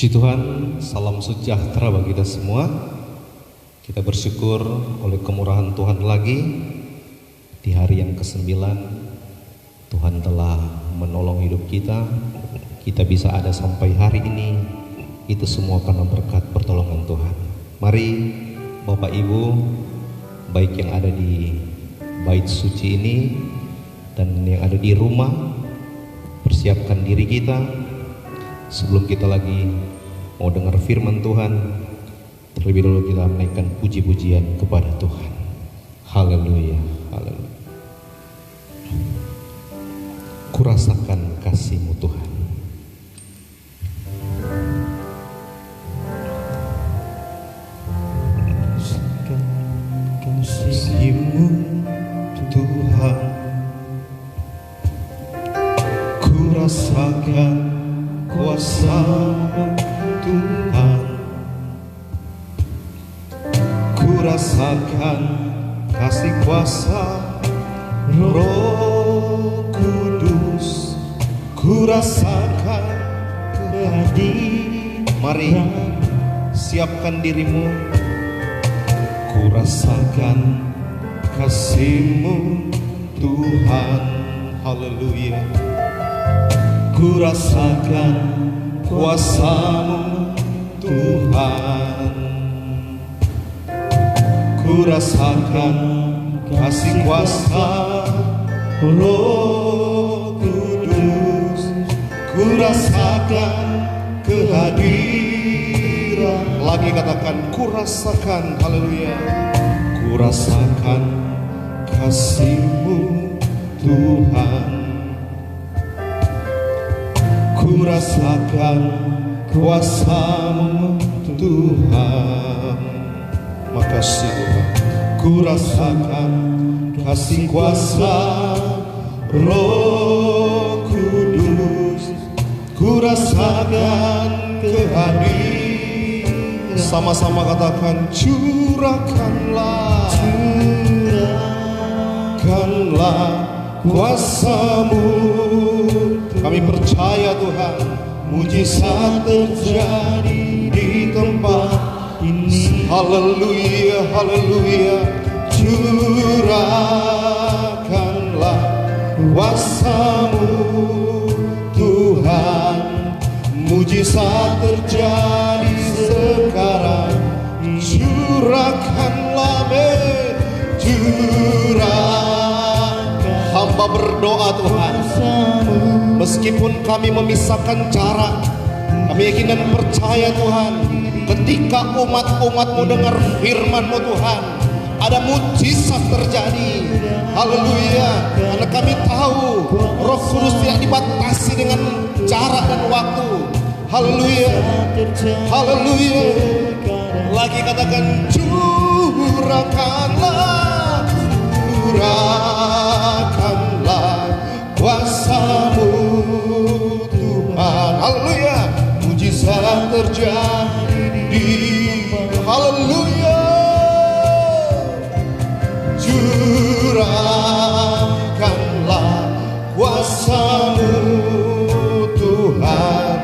Puji Tuhan, salam sejahtera bagi kita semua. Kita bersyukur oleh kemurahan Tuhan lagi di hari yang ke-9 Tuhan telah menolong hidup kita. Kita bisa ada sampai hari ini, itu semua karena berkat pertolongan Tuhan. Mari Bapak Ibu, baik yang ada di bait suci ini dan yang ada di rumah, persiapkan diri kita sebelum kita lagi mau dengar firman Tuhan. Terlebih dahulu kita menaikkan puji-pujian kepada Tuhan. Haleluya, haleluya. Kurasakan kasih-Mu Tuhan. Kasih-Mu Tuhan, kurasakan kuasa-Mu Tuhan, kurasakan kasih kuasa Roh Kudus, kurasakan kehadiran. Mari siapkan dirimu. Kurasakan kasih-Mu Tuhan, haleluya. Kurasakan kuasa-Mu Tuhan, kurasakan kasih kuasa Roh Kudus, kurasakan kehadiran. Lagi katakan kurasakan, haleluya. Kurasakan kasih-Mu Tuhan, kurasakan kuasa-Mu Tuhan. Makasih Tuhan. Kurasakan kasih kuasa Roh Kudus, kurasakan kehadiran. Sama-sama katakan curahkanlah, curahkanlah kuasa-Mu. Kami percaya Tuhan, mujizat terjadi di tempat ini. Haleluya, haleluya. Curahkanlah kuasa-Mu Tuhan, mujizat terjadi sekarang. Curahkanlah, curahkan. Hamba berdoa Tuhan, meskipun kami memisahkan jarak, kami yakin dan percaya Tuhan, ketika umat-umat-Mu dengar firman-Mu Tuhan, ada mujizat terjadi. Haleluya. Karena kami tahu Roh Kudus tidak dibatasi dengan jarak dan waktu. Haleluya, haleluya. Lagi katakan curahkanlah, curahkanlah kuasa-Mu Tuhan. Haleluya. Mujizat terjadi. Haleluya. Curahkanlah kuasa-Mu Tuhan,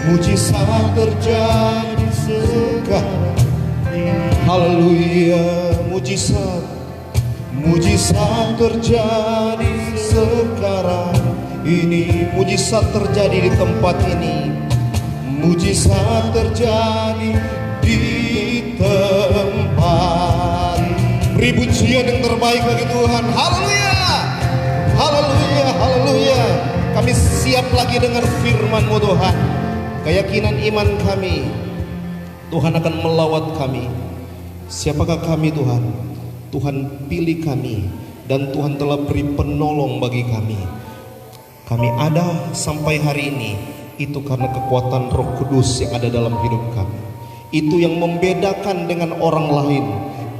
mujizat terjadi sekarang. Haleluya. Mujizat, mujizat terjadi sekarang ini. Mujizat terjadi di tempat ini, mujizat terjadi di tempat. Beri pujian yang terbaik bagi Tuhan. Haleluya, haleluya, haleluya. Kami siap lagi dengan firman-Mu Tuhan. Keyakinan iman kami, Tuhan akan melawat kami. Siapakah kami Tuhan? Tuhan pilih kami, dan Tuhan telah beri penolong bagi kami. Kami ada sampai hari ini, itu karena kekuatan Roh Kudus yang ada dalam hidup kami. Itu yang membedakan dengan orang lain.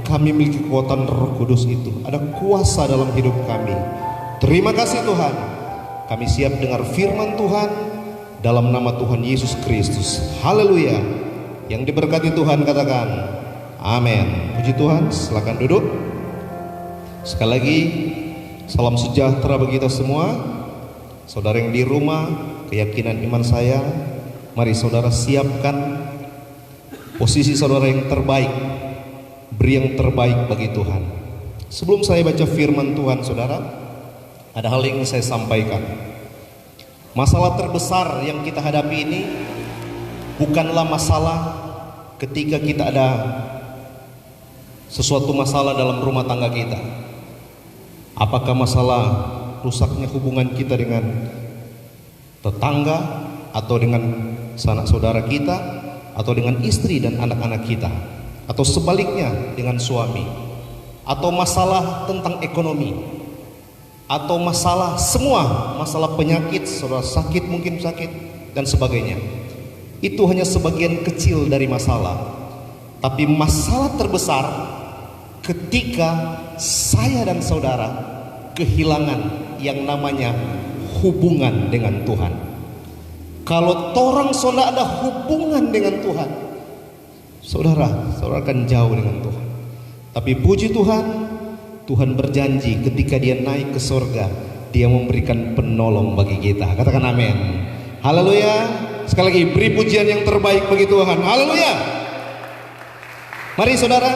Kami memiliki kekuatan Roh Kudus itu. Ada kuasa dalam hidup kami. Terima kasih Tuhan. Kami siap dengar firman Tuhan dalam nama Tuhan Yesus Kristus. Haleluya. Yang diberkati Tuhan katakan amin. Puji Tuhan. Silakan duduk. Sekali lagi salam sejahtera bagi kita semua. Saudara yang di rumah, keyakinan iman saya Mari saudara siapkan posisi saudara yang terbaik, beri yang terbaik bagi Tuhan. Sebelum saya baca firman Tuhan saudara, ada hal yang ingin saya sampaikan. Masalah terbesar yang kita hadapi ini bukanlah masalah ketika kita ada sesuatu masalah dalam rumah tangga kita. Apakah masalah rusaknya hubungan kita dengan tetangga, atau dengan sanak saudara kita, atau dengan istri dan anak-anak kita, atau sebaliknya dengan suami, atau masalah tentang ekonomi, atau semua masalah penyakit, saudara sakit, mungkin sakit dan sebagainya. Itu hanya sebagian kecil dari masalah. Tapi masalah terbesar ketika saya dan saudara kehilangan yang namanya hubungan dengan Tuhan. Kalau orang saudara ada hubungan dengan Tuhan, saudara akan jauh dengan Tuhan. Tapi puji Tuhan, Tuhan berjanji ketika dia naik ke surga, dia memberikan penolong bagi kita. Katakan amin. Haleluya. Sekali lagi, beri pujian yang terbaik bagi Tuhan. Haleluya. Mari saudara,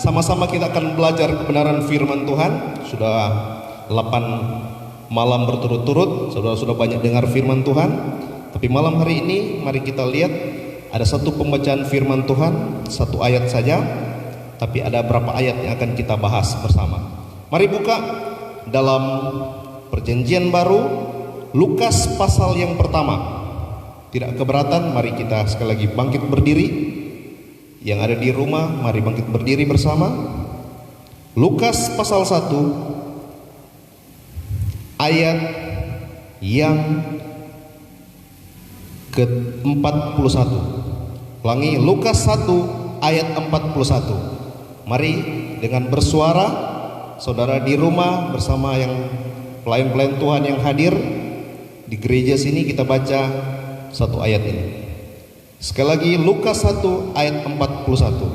sama-sama kita akan belajar kebenaran firman Tuhan. Sudah 8 malam berturut-turut, saudara sudah banyak dengar firman Tuhan. Tapi malam hari ini mari kita lihat ada satu pembacaan firman Tuhan, satu ayat saja, tapi ada berapa ayat yang akan kita bahas bersama. Mari buka dalam Perjanjian Baru, Lukas pasal yang pertama. Tidak keberatan, mari kita sekali lagi bangkit berdiri. Yang ada di rumah, mari bangkit berdiri bersama. Lukas pasal 1 ayat yang ke-41. Ulangi, Lukas 1 ayat 41. Mari dengan bersuara, saudara di rumah bersama yang pelayan-pelayan Tuhan yang hadir di gereja sini, kita baca satu ayat ini. Sekali lagi, Lukas 1 ayat 41.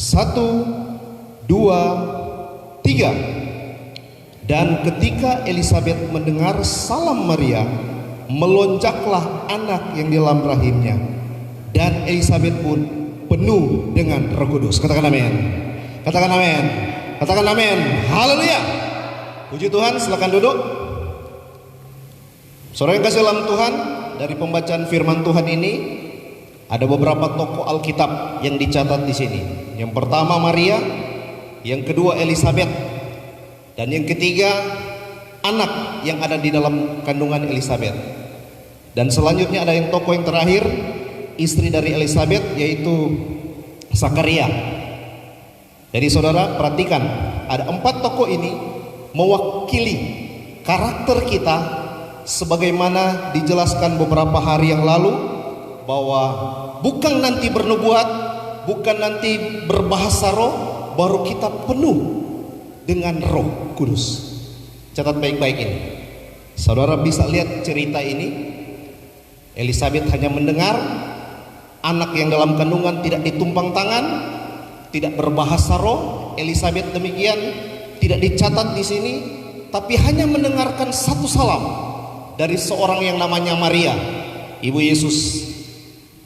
1, 2, 3. Dan ketika Elisabet mendengar salam Maria, melonjaklah anak yang di dalam rahimnya, dan Elisabet pun penuh dengan Roh Kudus. Katakan amin. Katakan amin. Katakan amin. Haleluya. Puji Tuhan, silakan duduk. Saudara yang kasih dalam Tuhan, dari pembacaan firman Tuhan ini ada beberapa tokoh Alkitab yang dicatat di sini. Yang pertama Maria, yang kedua Elisabet, dan yang ketiga anak yang ada di dalam kandungan Elisabet. Dan selanjutnya ada yang tokoh yang terakhir, istri dari Elisabet, yaitu Zakaria. Jadi saudara perhatikan, ada 4 tokoh ini mewakili karakter kita sebagaimana dijelaskan beberapa hari yang lalu, bahwa bukan nanti bernubuat, bukan nanti berbahasa roh, baru kita penuh dengan Roh Kudus. Catat baik-baik ini. Saudara bisa lihat cerita ini. Elisabet hanya mendengar, anak yang dalam kandungan tidak ditumpang tangan, tidak berbahasa roh. Elisabet demikian, tidak dicatat di sini, tapi hanya mendengarkan satu salam dari seorang yang namanya Maria, ibu Yesus.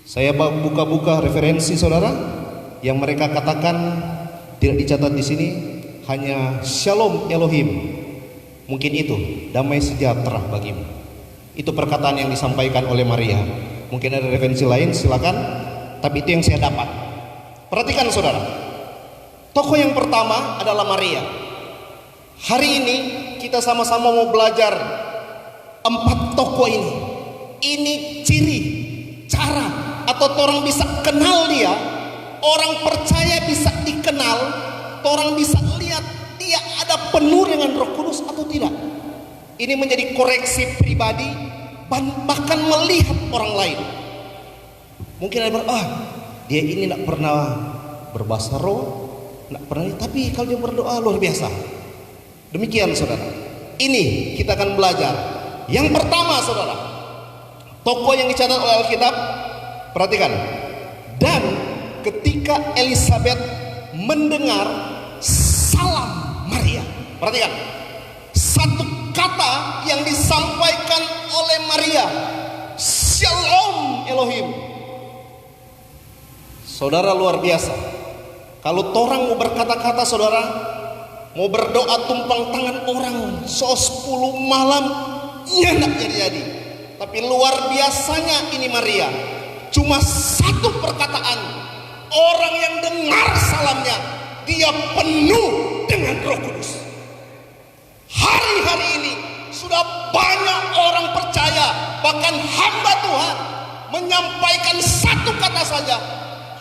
Saya buka-buka referensi saudara, yang mereka katakan tidak dicatat di sini, hanya Shalom Elohim. Mungkin itu damai sejahtera bagimu. Itu perkataan yang disampaikan oleh Maria. Mungkin ada referensi lain, silakan. Tapi itu yang saya dapat. Perhatikan saudara, tokoh yang pertama adalah Maria. Hari ini kita sama-sama mau belajar 4 tokoh ini. Ini ciri, cara, atau orang bisa kenal dia, orang percaya bisa dikenal, orang bisa lihat dia ada penuh dengan Roh Kudus atau tidak. Ini menjadi koreksi pribadi, bahkan melihat orang lain. Mungkin ada dia ini tidak pernah berbahasa roh, tidak pernah, tapi kalau dia berdoa luar biasa. Demikian saudara. Ini kita akan belajar. Yang pertama saudara, tokoh yang dicatat oleh Alkitab, perhatikan. Dan ketika Elisabet mendengar salam Maria, perhatikan, satu kata yang disampaikan oleh Maria, Shalom Elohim. Saudara, luar biasa. Kalau torang mau berkata-kata, saudara, mau berdoa tumpang tangan orang 10 malam, nyendak jadi. Tapi luar biasanya ini Maria, cuma satu perkataan, orang yang dengar salamnya, dia penuh dengan Roh Kudus. Hari-hari ini sudah banyak orang percaya, bahkan hamba Tuhan menyampaikan satu kata saja,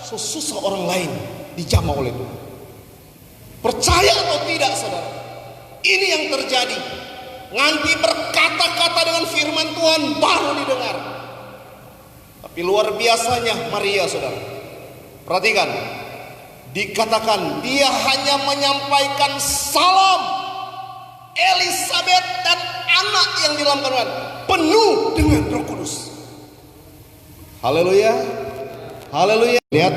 sesusah orang lain dijamah oleh Tuhan. Percaya atau tidak, saudara, ini yang terjadi. Nanti berkata-kata dengan firman Tuhan baru didengar. Tapi luar biasanya Maria, saudara, perhatikan, dikatakan dia hanya menyampaikan salam. Elizabeth dan anak yang di dalam kandungan penuh dengan Roh Kudus. Haleluya, haleluya. Lihat,